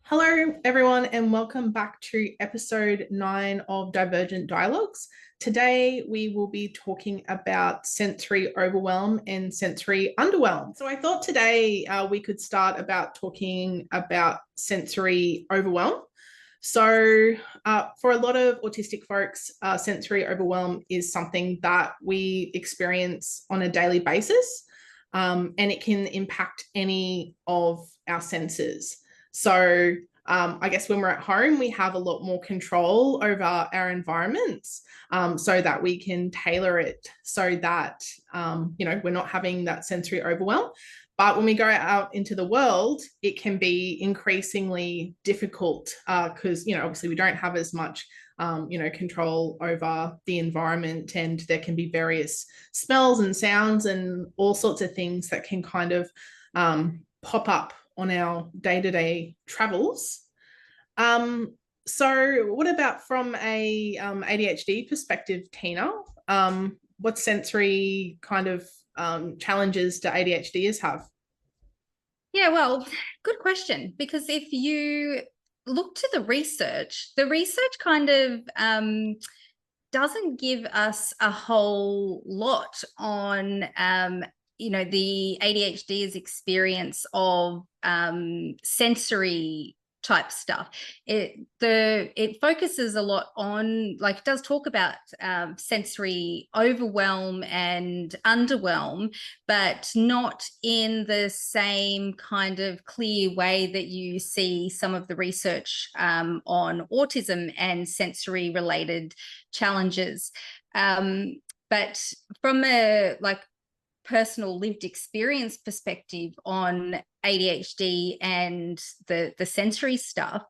Hello, everyone, and welcome back to episode 9 of Divergent Dialogues. Today, we will be talking about sensory overwhelm and sensory underwhelm. So, I thought today we could start about talking about sensory overwhelm. So, for a lot of autistic folks, sensory overwhelm is something that we experience on a daily basis, and it can impact any of our senses. So I guess when we're at home, we have a lot more control over our environments, so that we can tailor it so that, we're not having that sensory overwhelm. But when we go out into the world, it can be increasingly difficult because, obviously we don't have as much control over the environment, and there can be various smells and sounds and all sorts of things that can kind of pop up on our day-to-day travels. So what about from a ADHD perspective, Teena? What sensory kind of challenges do ADHDers have? Yeah, well, good question. Because if you look to the research kind of doesn't give us a whole lot on the ADHD's experience of sensory type stuff. It focuses a lot on, like, it does talk about sensory overwhelm and underwhelm, but not in the same kind of clear way that you see some of the research on autism and sensory related challenges. But from a personal lived experience perspective on ADHD and the sensory stuff,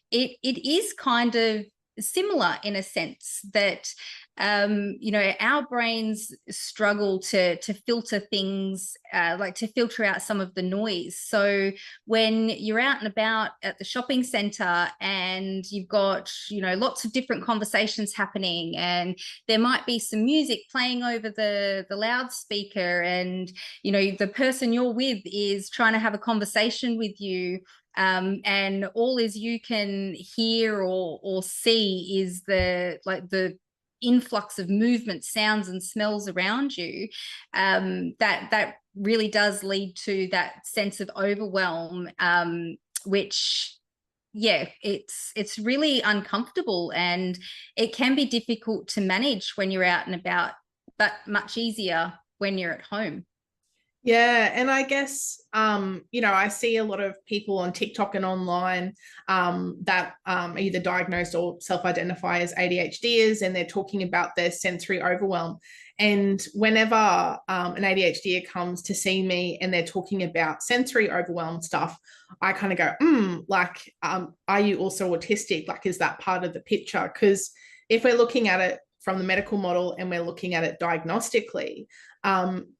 it is kind of similar in a sense that our brains struggle to filter things, to filter out some of the noise. So when you're out and about at the shopping center and you've got lots of different conversations happening, and there might be some music playing over the loudspeaker, and the person you're with is trying to have a conversation with you, and all is you can hear or see is the influx of movement, sounds and smells around you, that really does lead to that sense of overwhelm, which, yeah, it's really uncomfortable, and it can be difficult to manage when you're out and about, but much easier when you're at home. Yeah, and I guess I see a lot of people on TikTok and online that either diagnosed or self-identify as ADHDers, and they're talking about their sensory overwhelm. And whenever an ADHDer comes to see me and they're talking about sensory overwhelm stuff, I kind of go, are you also autistic? Like, is that part of the picture? Because if we're looking at it from the medical model and we're looking at it diagnostically,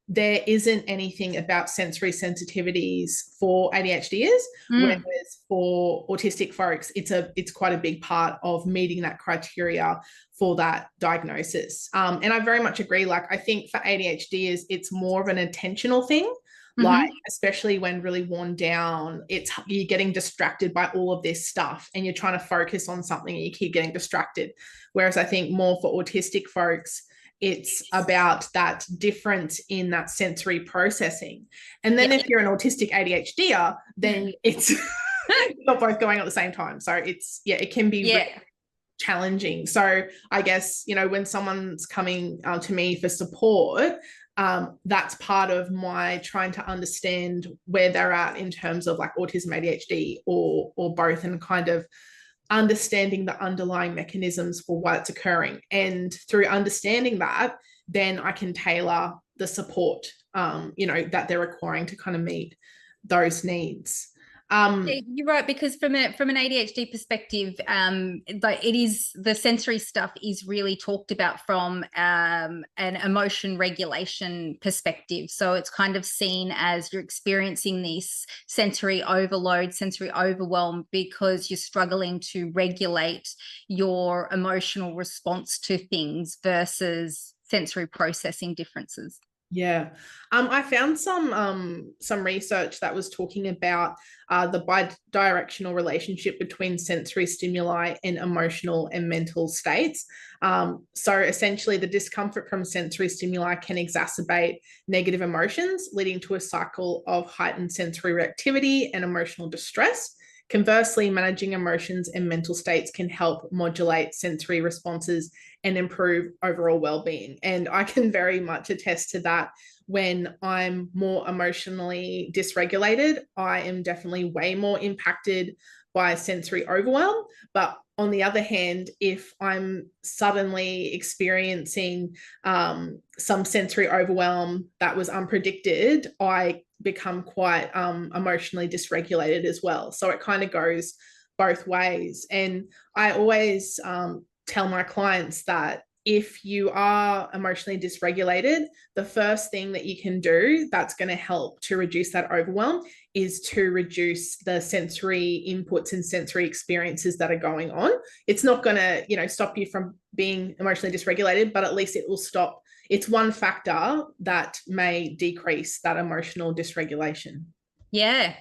there isn't anything about sensory sensitivities for ADHDers, whereas for autistic folks, it's quite a big part of meeting that criteria for that diagnosis. And I very much agree. Like, I think for ADHDers, it's more of an intentional thing. Like, especially when really worn down, you're getting distracted by all of this stuff and you're trying to focus on something and you keep getting distracted. Whereas I think more for autistic folks, it's about that difference in that sensory processing. And then if you're an autistic ADHDer, then it's not both going at the same time. So it can be really challenging. So I guess, when someone's coming to me for support, that's part of my trying to understand where they're at in terms of like autism, ADHD, or both, and kind of understanding the underlying mechanisms for why it's occurring. And through understanding that, then I can tailor the support, that they're requiring to kind of meet those needs. You're right, because from an ADHD perspective, it is, the sensory stuff is really talked about from an emotion regulation perspective. So it's kind of seen as you're experiencing this sensory overload, sensory overwhelm, because you're struggling to regulate your emotional response to things versus sensory processing differences. Yeah. I found some research that was talking about the bi-directional relationship between sensory stimuli and emotional and mental states. So essentially, the discomfort from sensory stimuli can exacerbate negative emotions, leading to a cycle of heightened sensory reactivity and emotional distress. Conversely, managing emotions and mental states can help modulate sensory responses and improve overall well-being. And I can very much attest to that. When I'm more emotionally dysregulated, I am definitely way more impacted by sensory overwhelm. But on the other hand, if I'm suddenly experiencing some sensory overwhelm that was unpredicted, I become quite emotionally dysregulated as well. So it kind of goes both ways. And I always tell my clients that if you are emotionally dysregulated, the first thing that you can do that's going to help to reduce that overwhelm is to reduce the sensory inputs and sensory experiences that are going on. It's not going to, stop you from being emotionally dysregulated, but at least it will stop. It's one factor that may decrease that emotional dysregulation. Yeah.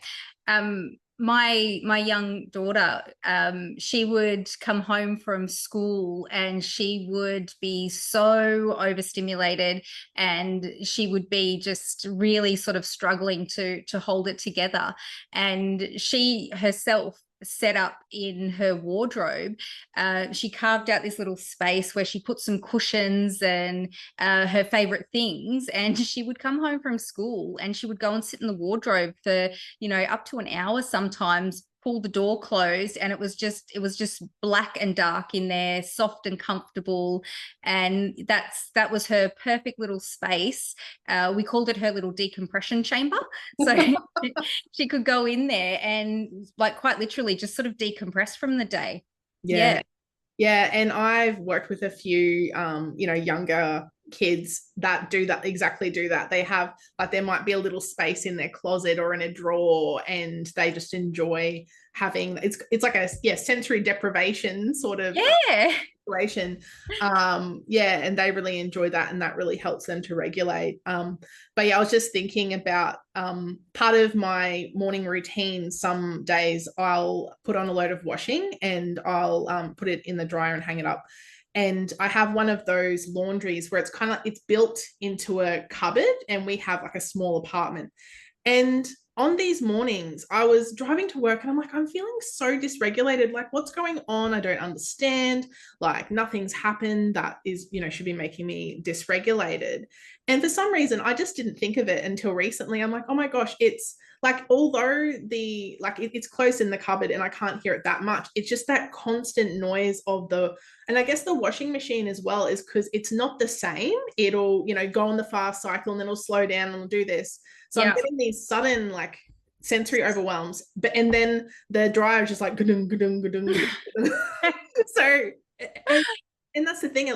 My young daughter, she would come home from school and she would be so overstimulated, and she would be just really sort of struggling to hold it together. And she herself set up in her wardrobe, she carved out this little space where she put some cushions and her favorite things, and she would come home from school and she would go and sit in the wardrobe for up to an hour sometimes, pull the door closed, and it was just black and dark in there, soft and comfortable. And that was her perfect little space. We called it her little decompression chamber. So she could go in there and, like, quite literally just sort of decompress from the day. Yeah. Yeah, and I've worked with a few, younger kids that exactly do that. They have, like, there might be a little space in their closet or in a drawer, and they just enjoy having, it's like a sensory deprivation sort of situation. And they really enjoy that, and that really helps them to regulate. But yeah, I was just thinking about part of my morning routine. Some days I'll put on a load of washing and I'll put it in the dryer and hang it up. And I have one of those laundries where it's built into a cupboard, and we have like a small apartment. And on these mornings, I was driving to work and I'm like, I'm feeling so dysregulated. Like, what's going on? I don't understand. Like, nothing's happened that is, should be making me dysregulated. And for some reason, I just didn't think of it until recently. I'm like, oh my gosh, it's like, although it's close in the cupboard and I can't hear it that much, it's just that constant noise and I guess the washing machine as well is because it's not the same. It'll, go on the fast cycle and then it'll slow down and it'll do this. So I'm getting these sudden, like, sensory overwhelms, and then the dryer is just like ga-dung, ga-dung, ga-dung, ga-dung. So and that's the thing,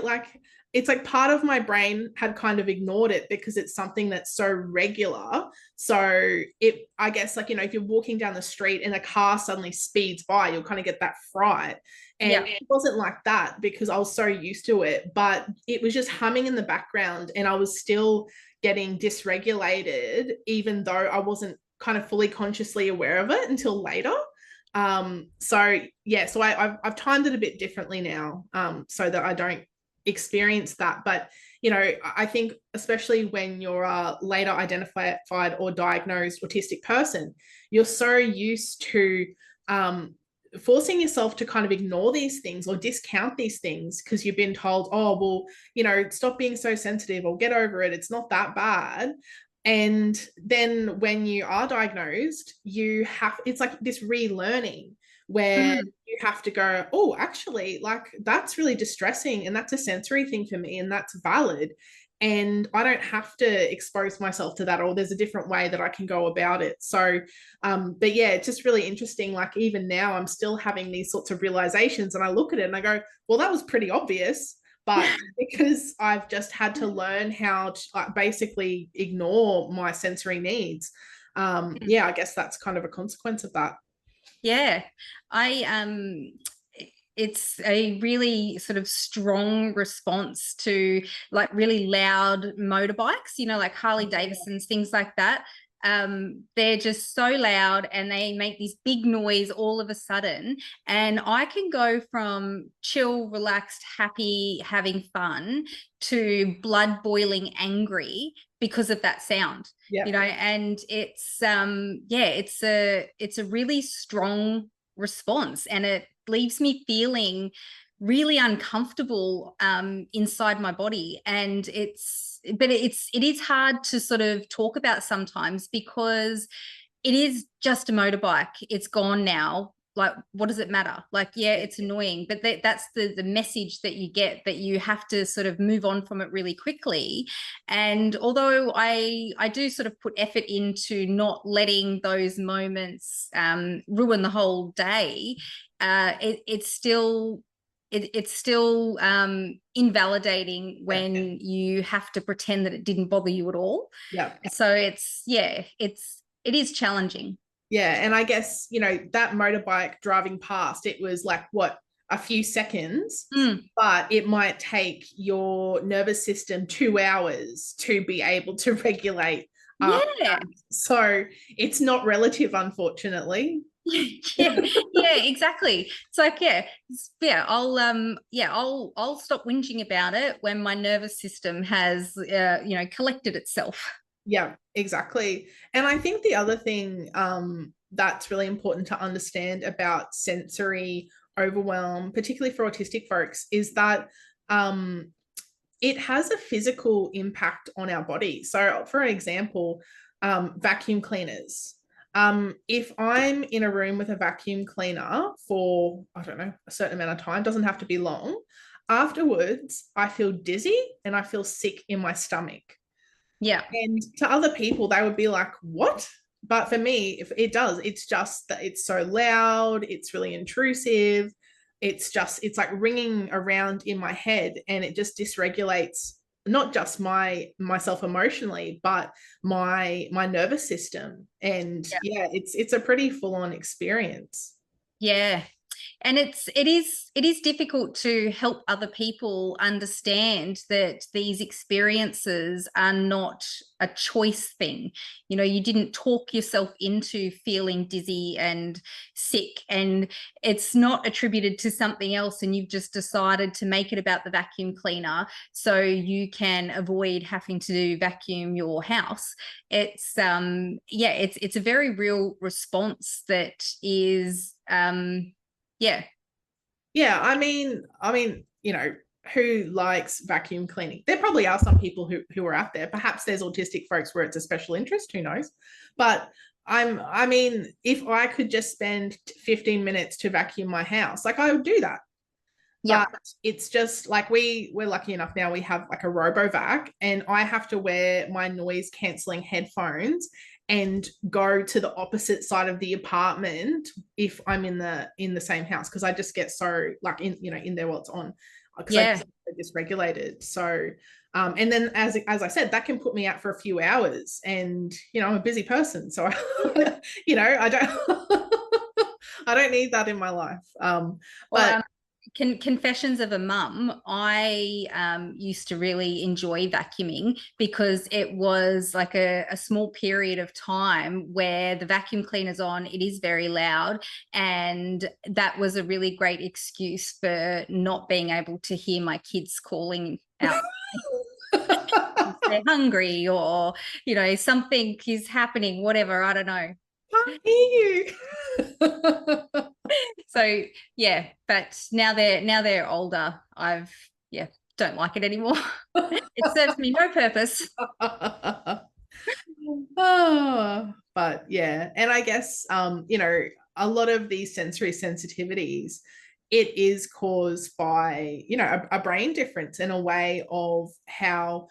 it's like part of my brain had kind of ignored it because it's something that's so regular. So I guess, like, if you're walking down the street and a car suddenly speeds by, you'll kind of get that fright. And it wasn't like that because I was so used to it, but it was just humming in the background and I was still getting dysregulated, even though I wasn't kind of fully consciously aware of it until later. So I've timed it a bit differently now, so that I don't experience that. But I think especially when you're a later identified or diagnosed autistic person, you're so used to forcing yourself to kind of ignore these things or discount these things because you've been told, oh, well, stop being so sensitive or get over it, it's not that bad. And then when you are diagnosed, it's like this relearning where you have to go, oh, actually, like, that's really distressing and that's a sensory thing for me and that's valid. And I don't have to expose myself to that, or there's a different way that I can go about it. So, but yeah, it's just really interesting. Like, even now I'm still having these sorts of realizations and I look at it and I go, well, that was pretty obvious. But because I've just had to learn how to basically ignore my sensory needs, I guess that's kind of a consequence of that. Yeah. I it's a really sort of strong response to like really loud motorbikes, you know, like Harley Davidsons, things like that. They're just so loud and they make this big noise all of a sudden. And I can go from chill, relaxed, happy, having fun to blood boiling angry because of that sound. You know, and it's it's a really strong response, and it leaves me feeling really uncomfortable inside my body. And it is hard to sort of talk about sometimes, because it is just a motorbike. It's gone now. Like, what does it matter? Like, yeah, it's annoying, but that's the message that you get, that you have to sort of move on from it really quickly. And although I do sort of put effort into not letting those moments ruin the whole day, it's still invalidating when you have to pretend that it didn't bother you at all. So it is challenging. And I guess, you know, that motorbike driving past, it was like, what, a few seconds, but it might take your nervous system 2 hours to be able to regulate. So it's not relative, unfortunately. Exactly. It's like, I'll stop whinging about it when my nervous system has collected itself. Yeah, exactly. And I think the other thing that's really important to understand about sensory overwhelm, particularly for autistic folks, is that it has a physical impact on our body. So for an example, vacuum cleaners. If I'm in a room with a vacuum cleaner for, I don't know, a certain amount of time, doesn't have to be long, afterwards, I feel dizzy and I feel sick in my stomach. And to other people, they would be like, what? But for me, if it does, it's just that it's so loud, it's really intrusive. It's like ringing around in my head, and it just dysregulates not just myself emotionally, but my nervous system. And it's a pretty full-on experience. And it is difficult to help other people understand that these experiences are not a choice thing. You know, you didn't talk yourself into feeling dizzy and sick, and it's not attributed to something else, and you've just decided to make it about the vacuum cleaner so you can avoid having to vacuum your house. It's it's a very real response that is I mean, you know, who likes vacuum cleaning? There probably are some people who are out there. Perhaps there's autistic folks where it's a special interest, who knows? But I mean, if I could just spend 15 minutes to vacuum my house, like, I would do that. But it's just like, we're lucky enough now, we have like a RoboVac, and I have to wear my noise cancelling headphones and go to the opposite side of the apartment if I'm in the same house, because I just get so like in there while it's on, because I get dysregulated. So and then as I said, that can put me out for a few hours, and I'm a busy person, so I don't I don't need that in my life. But confessions of a mum, I used to really enjoy vacuuming, because it was like a small period of time where the vacuum cleaner's on, it is very loud, and that was a really great excuse for not being able to hear my kids calling out. They're hungry, or something is happening, whatever, I don't know. I hear you. So but now they're older, I've don't like it anymore. It serves me no purpose. But and I guess a lot of these sensory sensitivities, it is caused by a brain difference in a way of how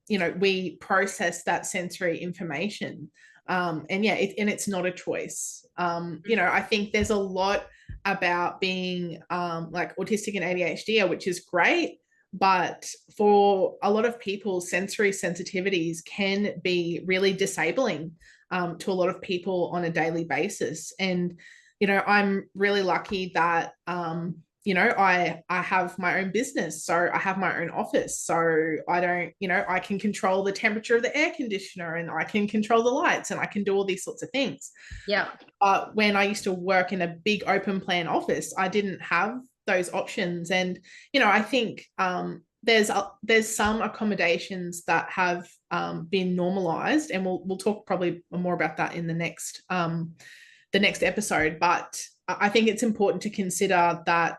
we process that sensory information. And it's not a choice. I think there's a lot about being like autistic and ADHD, which is great, but for a lot of people, sensory sensitivities can be really disabling to a lot of people on a daily basis. And you know, I'm really lucky that, you know, I have my own business, so I have my own office, so I don't, you know, I can control the temperature of the air conditioner, and I can control the lights, and I can do all these sorts of things. Yeah. But when I used to work in a big open plan office, I didn't have those options. And you know, I think there's some accommodations that have been normalized, and we'll talk probably more about that in the next episode. But I think it's important to consider that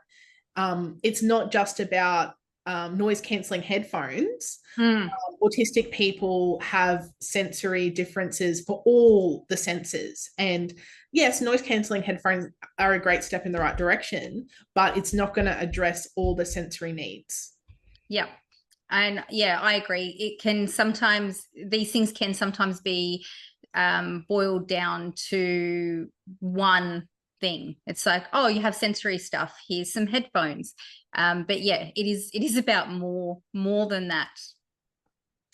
it's not just about noise cancelling headphones. Mm. Autistic people have sensory differences for all the senses. And yes, noise cancelling headphones are a great step in the right direction, but it's not going to address all the sensory needs. Yeah. And yeah, I agree. It can sometimes, these things can sometimes be boiled down to one thing. It's like, oh, you have sensory stuff, here's some headphones. But yeah, it is about more than that.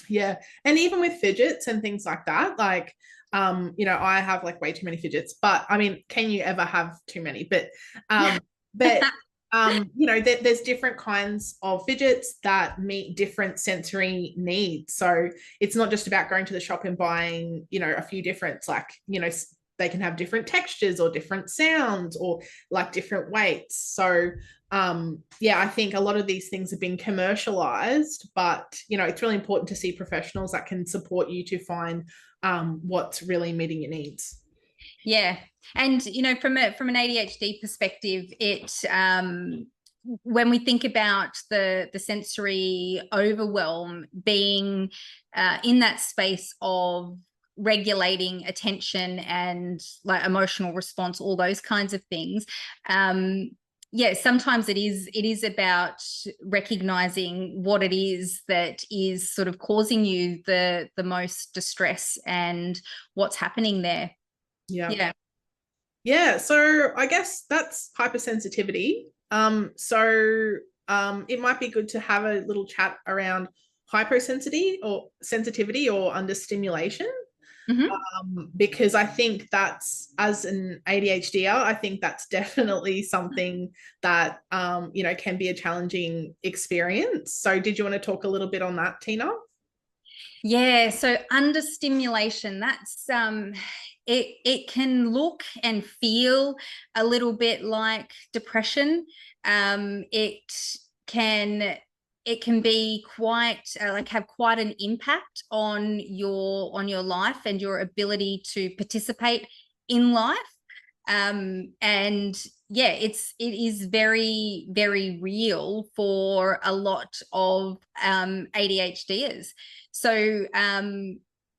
Yeah. And even with fidgets and things like that, like, you know, I have like way too many fidgets, but I mean, can you ever have too many? But you know, there's different kinds of fidgets that meet different sensory needs. So it's not just about going to the shop and buying, you know, a few different, like, you know, they can have different textures or different sounds or like different weights. So yeah, I think a lot of these things have been commercialized, but you know, it's really important to see professionals that can support you to find what's really meeting your needs. Yeah. And you know, from an ADHD perspective, it when we think about the sensory overwhelm being in that space of regulating attention and like emotional response, all those kinds of things, yeah, sometimes it is about recognizing what it is that is sort of causing you the most distress and what's happening there. Yeah. Yeah. So I guess that's hypersensitivity. It might be good to have a little chat around hypersensitivity or sensitivity or understimulation. Mm-hmm. Because I think that's, as an ADHDer, I think that's definitely something that you know, can be a challenging experience. So did you want to talk a little bit on that, Teena? Yeah, so understimulation, that's it can look and feel a little bit like depression. It can be quite like have quite an impact on your life and your ability to participate in life. And yeah, it is very, very real for a lot of ADHDers. So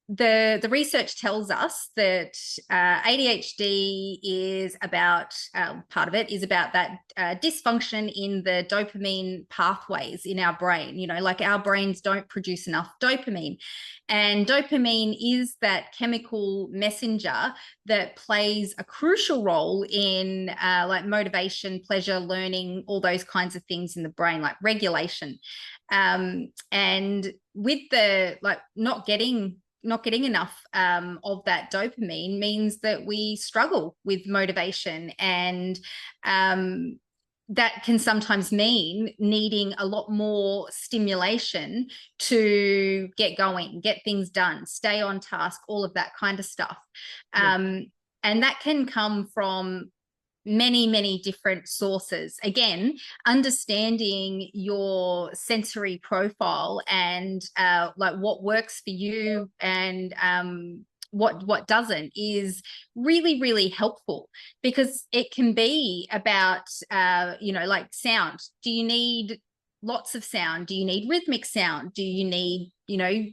the research tells us that ADHD is about part of it is about that dysfunction in the dopamine pathways in our brain. You know, like our brains don't produce enough dopamine, and dopamine is that chemical messenger that plays a crucial role in like motivation, pleasure, learning, all those kinds of things in the brain, like regulation. And with the like not getting enough of that dopamine means that we struggle with motivation, and that can sometimes mean needing a lot more stimulation to get going, get things done, stay on task, all of that kind of stuff. And that can come from many different sources. Again, understanding your sensory profile and like what works for you and what doesn't is really helpful, because it can be about you know, like sound. Do you need lots of sound? Do you need rhythmic sound? Do you need, you know,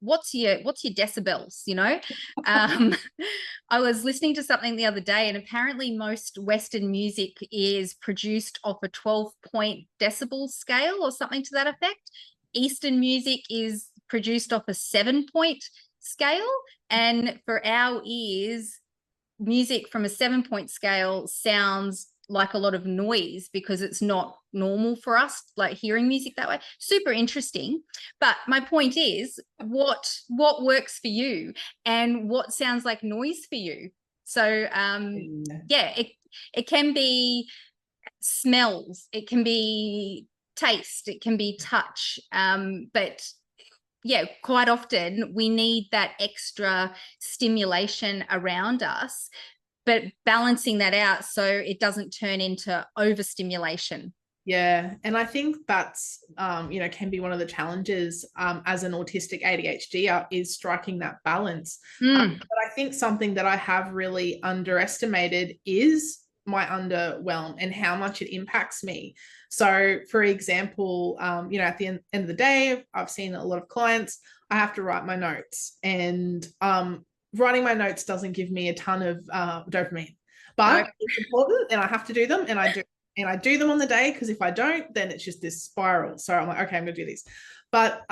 what's your decibels, you know? I was listening to something the other day, and apparently most Western music is produced off a 12-point decibel scale or something to that effect. Eastern music is produced off a 7-point scale, and for our ears, music from a 7-point scale sounds like a lot of noise because it's not normal for us, like hearing music that way. Super interesting. But my point is, what works for you and what sounds like noise for you? So yeah, It can be smells, it can be taste, it can be touch, but yeah, quite often we need that extra stimulation around us, but balancing that out so it doesn't turn into overstimulation. Yeah, and I think that's can be one of the challenges as an autistic ADHD is striking that balance. But I think something that I have really underestimated is my underwhelm and how much it impacts me. So, for example, at the end of the day, I've seen a lot of clients. I have to write my notes, and writing my notes doesn't give me a ton of dopamine, but it's important, and I have to do them, and I do them on the day, because if I don't, then it's just this spiral. So I'm like, okay, I'm gonna do this. But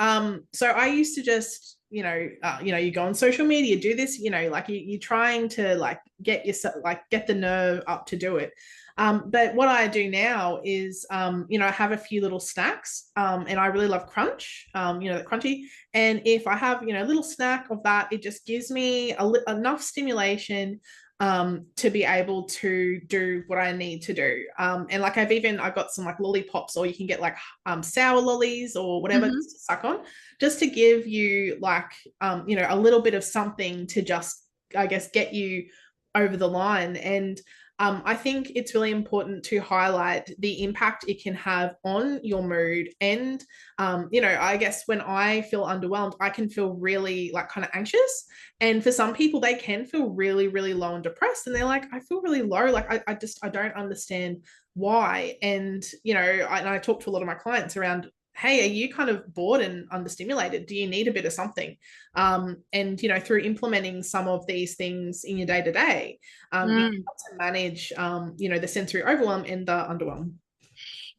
so I used to just, you go on social media, do this, like you're trying to like get yourself, like get the nerve up to do it. But what I do now is, I have a few little snacks, and I really love crunch, the crunchy. And if I have, a little snack of that, it just gives me enough stimulation to be able to do what I need to do. And like I've got some like lollipops, or you can get like sour lollies or whatever just to suck on, just to give you like, a little bit of something to just, I guess, get you over the line. And I think it's really important to highlight the impact it can have on your mood. And, I guess when I feel underwhelmed, I can feel really like kind of anxious. And for some people, they can feel really, really low and depressed. And they're like, I feel really low. Like, I don't understand why. And, I talk to a lot of my clients around, hey, are you kind of bored and understimulated? Do you need a bit of something? And, through implementing some of these things in your day to day, you can help to manage, the sensory overwhelm and the underwhelm.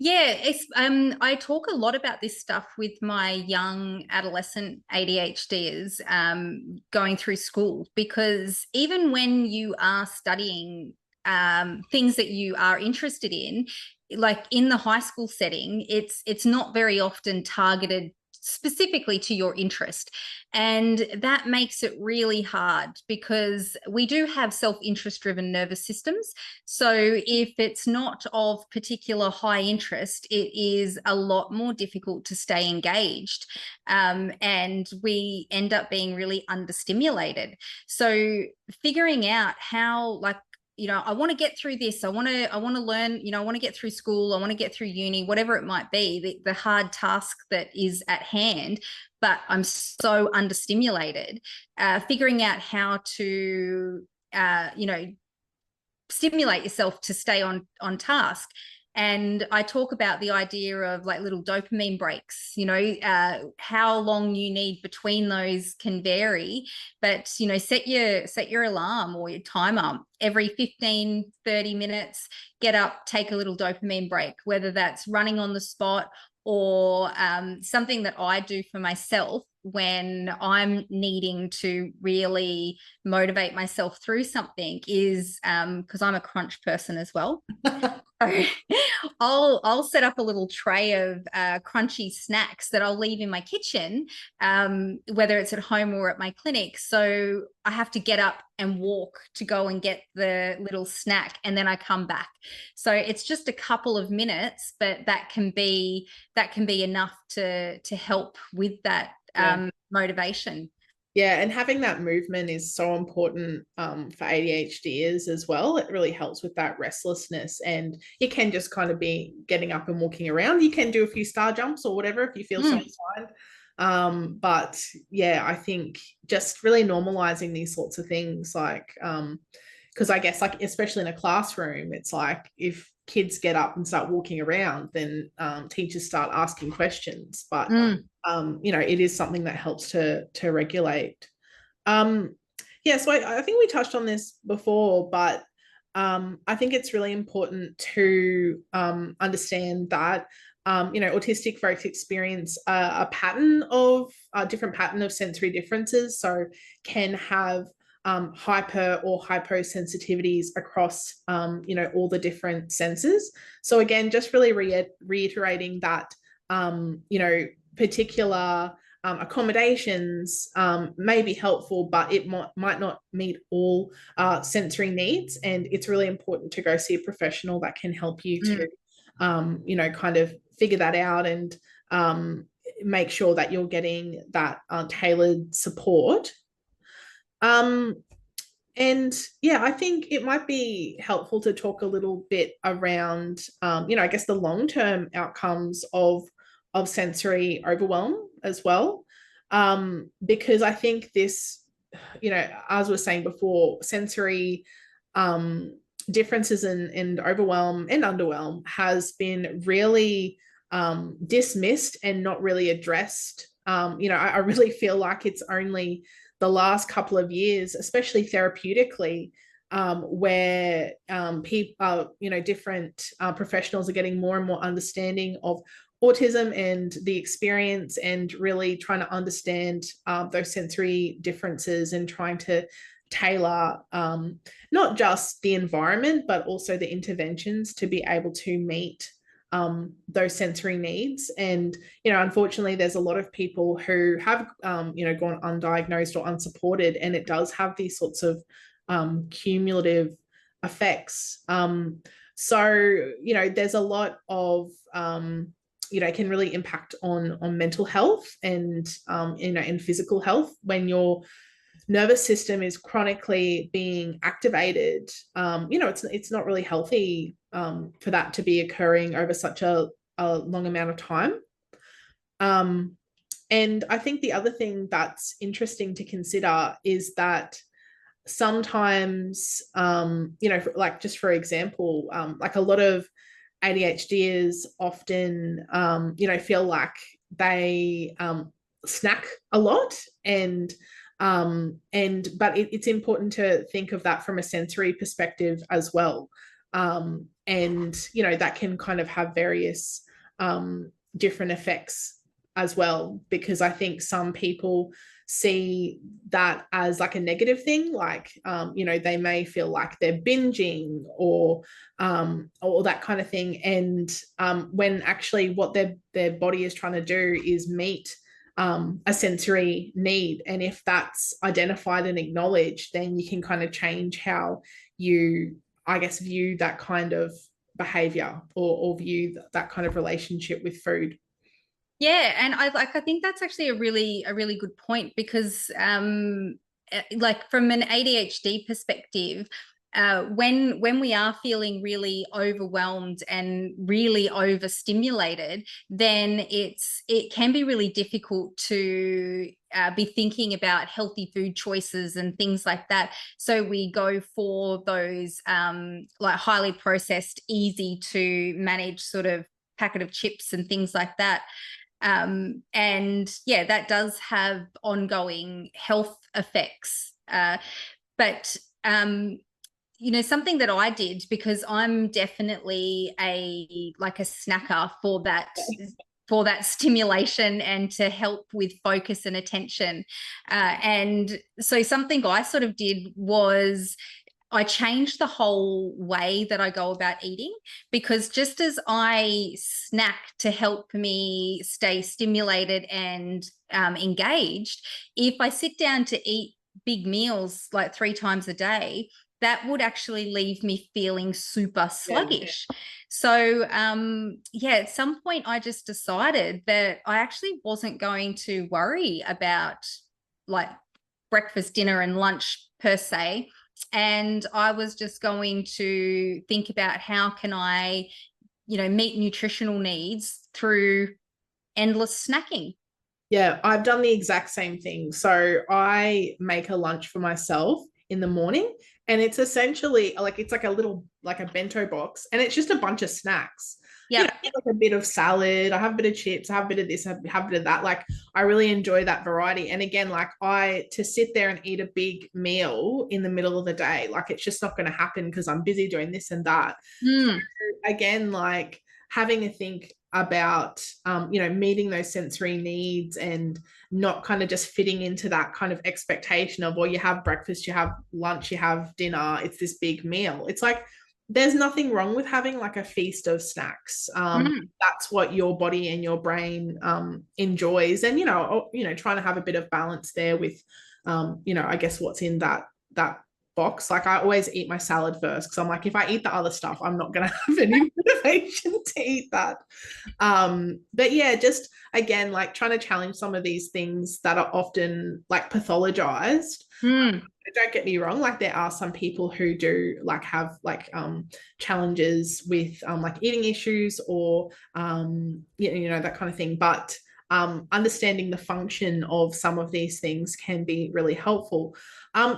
Yeah, it's I talk a lot about this stuff with my young adolescent ADHDers going through school, because even when you are studying things that you are interested in, like in the high school setting, it's not very often targeted specifically to your interest. And that makes it really hard, because we do have self-interest driven nervous systems. So if it's not of particular high interest, it is a lot more difficult to stay engaged. And we end up being really understimulated. So figuring out how, like, I want to get through this. I want to learn, I want to get through school. I want to get through uni, whatever it might be, the hard task that is at hand, but I'm so understimulated. Figuring out how to, stimulate yourself to stay on task. And I talk about the idea of like little dopamine breaks, how long you need between those can vary, but, set your alarm or your timer every 15, 30 minutes, get up, take a little dopamine break, whether that's running on the spot or something that I do for myself when I'm needing to really motivate myself through something is because I'm a crunch person as well. I'll set up a little tray of crunchy snacks that I'll leave in my kitchen, whether it's at home or at my clinic. So I have to get up and walk to go and get the little snack, and then I come back. So it's just a couple of minutes, but that can be enough to help with that motivation. Yeah, and having that movement is so important for ADHDers as well. It really helps with that restlessness, and it can just kind of be getting up and walking around. You can do a few star jumps or whatever if you feel so inclined. But yeah, I think just really normalizing these sorts of things, like because I guess like especially in a classroom, it's like if kids get up and start walking around, then teachers start asking questions. But it is something that helps to regulate. So I think we touched on this before, but I think it's really important to understand that autistic folks experience a different pattern of sensory differences, so can have hyper or hyposensitivities across all the different senses. So again, just really reiterating that particular accommodations may be helpful, but it might not meet all sensory needs. And it's really important to go see a professional that can help you to, kind of figure that out and make sure that you're getting that tailored support. And yeah, I think it might be helpful to talk a little bit around, I guess the long-term outcomes of sensory overwhelm as well. Because I think this, as I was saying before, sensory differences in overwhelm and underwhelm has been really dismissed and not really addressed. I really feel like it's only the last couple of years, especially therapeutically, where people, different professionals are getting more and more understanding of autism and the experience, and really trying to understand those sensory differences and trying to tailor not just the environment, but also the interventions to be able to meet those sensory needs. And unfortunately there's a lot of people who have gone undiagnosed or unsupported, and it does have these sorts of cumulative effects. So there's a lot of it can really impact on mental health and and physical health when your nervous system is chronically being activated. It's not really healthy for that to be occurring over such a long amount of time. And I think the other thing that's interesting to consider is that sometimes, like just for example, like a lot of ADHDers often, feel like they snack a lot, but it's important to think of that from a sensory perspective as well. And that can kind of have various different effects as well, because I think some people see that as like a negative thing, like they may feel like they're binging or that kind of thing, and when actually what their body is trying to do is meet a sensory need. And if that's identified and acknowledged, then you can kind of change how you, I guess, view that kind of behavior, or view that kind of relationship with food. Yeah, and I think that's actually a really good point, because like from an ADHD perspective, when we are feeling really overwhelmed and really overstimulated, then it can be really difficult to be thinking about healthy food choices and things like that. So we go for those like highly processed, easy to manage sort of packet of chips and things like that. And yeah, that does have ongoing health effects. But something that I did, because I'm definitely a snacker for that stimulation and to help with focus and attention. And so something I sort of did was I changed the whole way that I go about eating, because just as I snack to help me stay stimulated and engaged, if I sit down to eat big meals like 3 times a day, that would actually leave me feeling super sluggish. Yeah. So at some point I just decided that I actually wasn't going to worry about like breakfast, dinner and lunch per se. And I was just going to think about how can I, meet nutritional needs through endless snacking. Yeah, I've done the exact same thing. So I make a lunch for myself in the morning, and it's essentially it's like a bento box, and it's just a bunch of snacks. Yeah, like a bit of salad, I have a bit of chips, I have a bit of this, I have a bit of that. Like I really enjoy that variety. And again, like to sit there and eat a big meal in the middle of the day, like it's just not going to happen because I'm busy doing this and that. So, again, like having a think about meeting those sensory needs and not kind of just fitting into that kind of expectation of, well, you have breakfast, you have lunch, you have dinner, it's this big meal. It's like, there's nothing wrong with having like a feast of snacks. That's what your body and your brain enjoys, and trying to have a bit of balance there with I guess what's in that box. Like I always eat my salad first because I'm like, if I eat the other stuff, I'm not gonna have any motivation to eat that. But yeah, just again, like trying to challenge some of these things that are often like pathologized. Don't get me wrong, like there are some people who do like have like challenges with like eating issues or that kind of thing, but understanding the function of some of these things can be really helpful.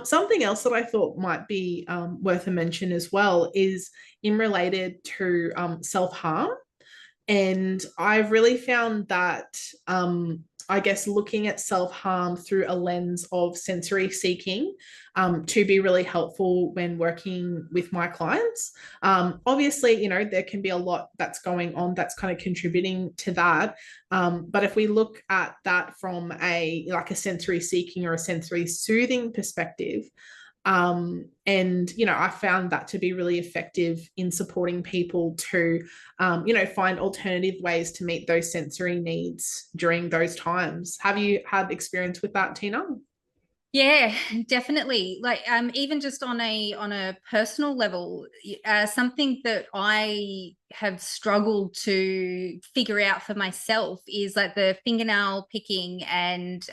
Something else that I thought might be worth a mention as well is in related to self-harm. And I've really found that, I guess, looking at self-harm through a lens of sensory seeking to be really helpful when working with my clients. Obviously, there can be a lot that's going on that's kind of contributing to that. But if we look at that from a sensory seeking or a sensory soothing perspective, I found that to be really effective in supporting people to find alternative ways to meet those sensory needs during those times. Have you had experience with that, Teena? Yeah, definitely. Like even just on a personal level, something that I have struggled to figure out for myself is like the fingernail picking and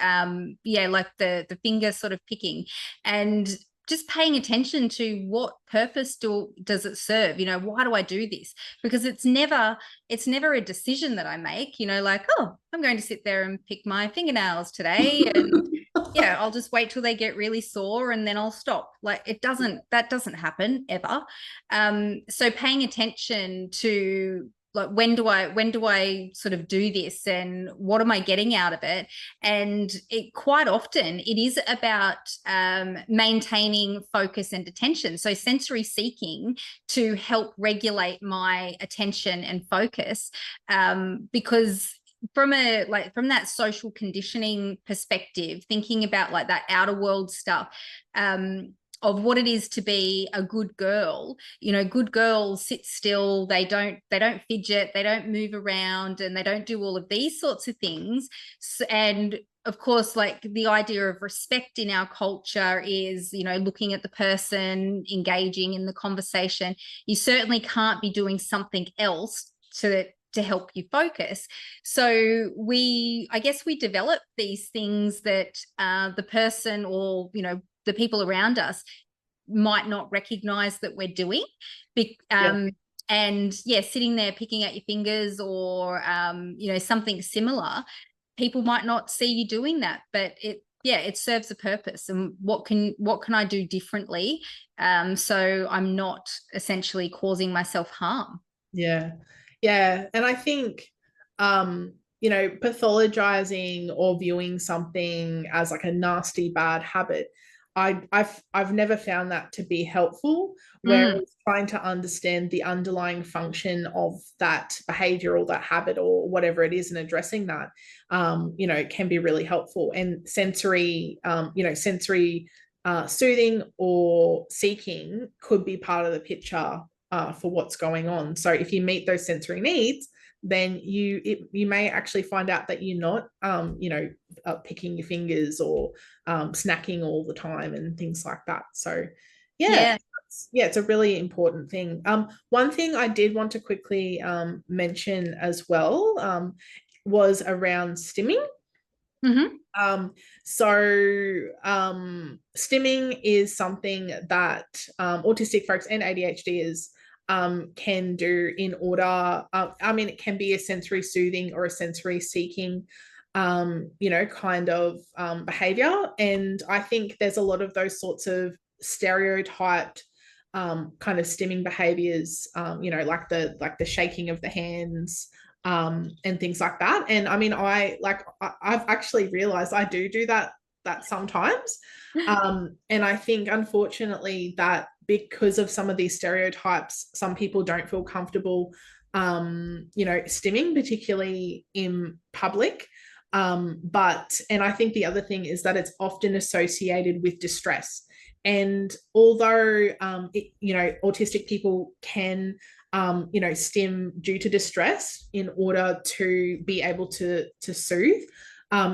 like the finger sort of picking, and just paying attention to what purpose does it serve? Why do I do this? Because it's never a decision that I make, like, oh, I'm going to sit there and pick my fingernails today. And yeah, I'll just wait till they get really sore and then I'll stop. Like that doesn't happen ever. So paying attention to like when do I sort of do this and what am I getting out of it? And it quite often it is about maintaining focus and attention. So sensory seeking to help regulate my attention and focus, because from that social conditioning perspective, thinking about like that outer world stuff, of what it is to be a good girl. Good girls sit still, they don't fidget, they don't move around, and they don't do all of these sorts of things. And of course, like the idea of respect in our culture is, looking at the person, engaging in the conversation. You certainly can't be doing something else to help you focus. So I guess we develop these things that the person or, the people around us might not recognize that we're doing. And yeah, sitting there picking at your fingers or, something similar, people might not see you doing that, but it serves a purpose. And what can I do differently? So I'm not essentially causing myself harm. Yeah. Yeah. And I think, pathologizing or viewing something as like a nasty, bad habit, I've never found that to be helpful. Whereas trying to understand the underlying function of that behavior or that habit or whatever it is and addressing that, can be really helpful. And sensory soothing or seeking could be part of the picture for what's going on. So if you meet those sensory needs, then you may actually find out that you're not picking your fingers or snacking all the time and things like that. So yeah, it's a really important thing. One thing I did want to quickly mention as well was around stimming. Stimming is something that autistic folks and ADHDers can do in order. It can be a sensory soothing or a sensory seeking, kind of behavior. And I think there's a lot of those sorts of stereotyped kind of stimming behaviors, like the shaking of the hands, and things like that. And I've actually realized I do that sometimes. And I think unfortunately that because of some of these stereotypes, some people don't feel comfortable stimming, particularly in public. And I think the other thing is that it's often associated with distress. And although autistic people can stim due to distress in order to be able to soothe,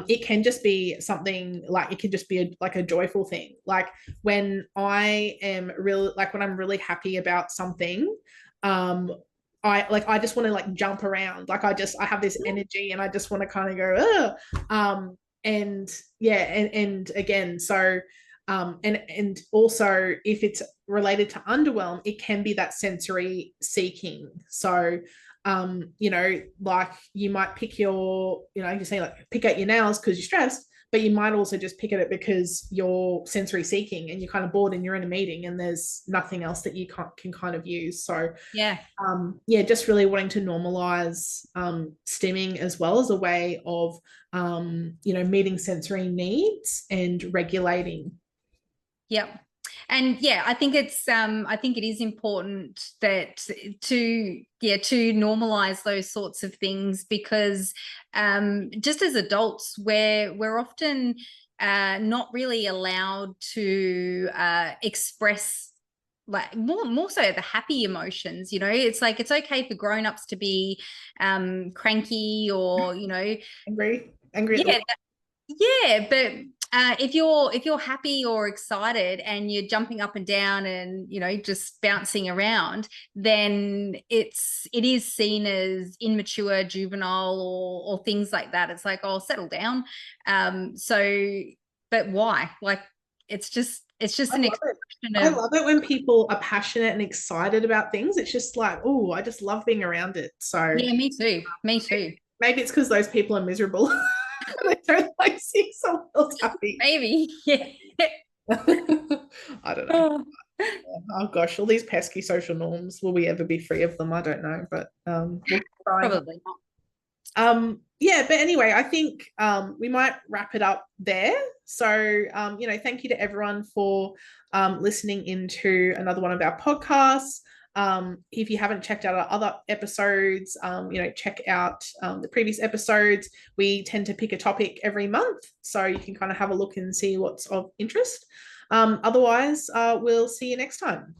it can just be something like, it can just be like a joyful thing. Like when I am really, like when I'm really happy about something, I just want to like jump around. Like I have this energy and I just want to kind of go, ugh. And yeah, and again, so and also if it's related to underwhelm, it can be that sensory seeking. So like you might pick your, you say like pick out your nails because you're stressed, but you might also just pick at it because you're sensory seeking and you're kind of bored and you're in a meeting and there's nothing else that you can kind of use. So Yeah. Just really wanting to normalize stimming as well as a way of meeting sensory needs and regulating. Yep. And yeah, I think it is important that to normalize those sorts of things, because just as adults, we're often not really allowed to express like more so the happy emotions. It's like it's okay for grown-ups to be cranky or angry yeah, yeah, but if you're happy or excited and you're jumping up and down and just bouncing around, then it is seen as immature, juvenile, or things like that. It's like, oh, settle down. But why? Like, it's just an expression I of. love it when people are passionate and excited about things. It's just like, oh, I just love being around it. So Yeah, me too. Me too. maybe it's because those people are miserable. They don't like seeing someone else happy. Maybe. Yeah. I don't know. Oh gosh, all these pesky social norms. Will we ever be free of them? I don't know, but we'll try. Probably not. Yeah, but anyway, I think we might wrap it up there. So thank you to everyone for listening into another one of our podcasts. If you haven't checked out our other episodes, check out the previous episodes. We tend to pick a topic every month, so you can kind of have a look and see what's of interest. Otherwise, we'll see you next time.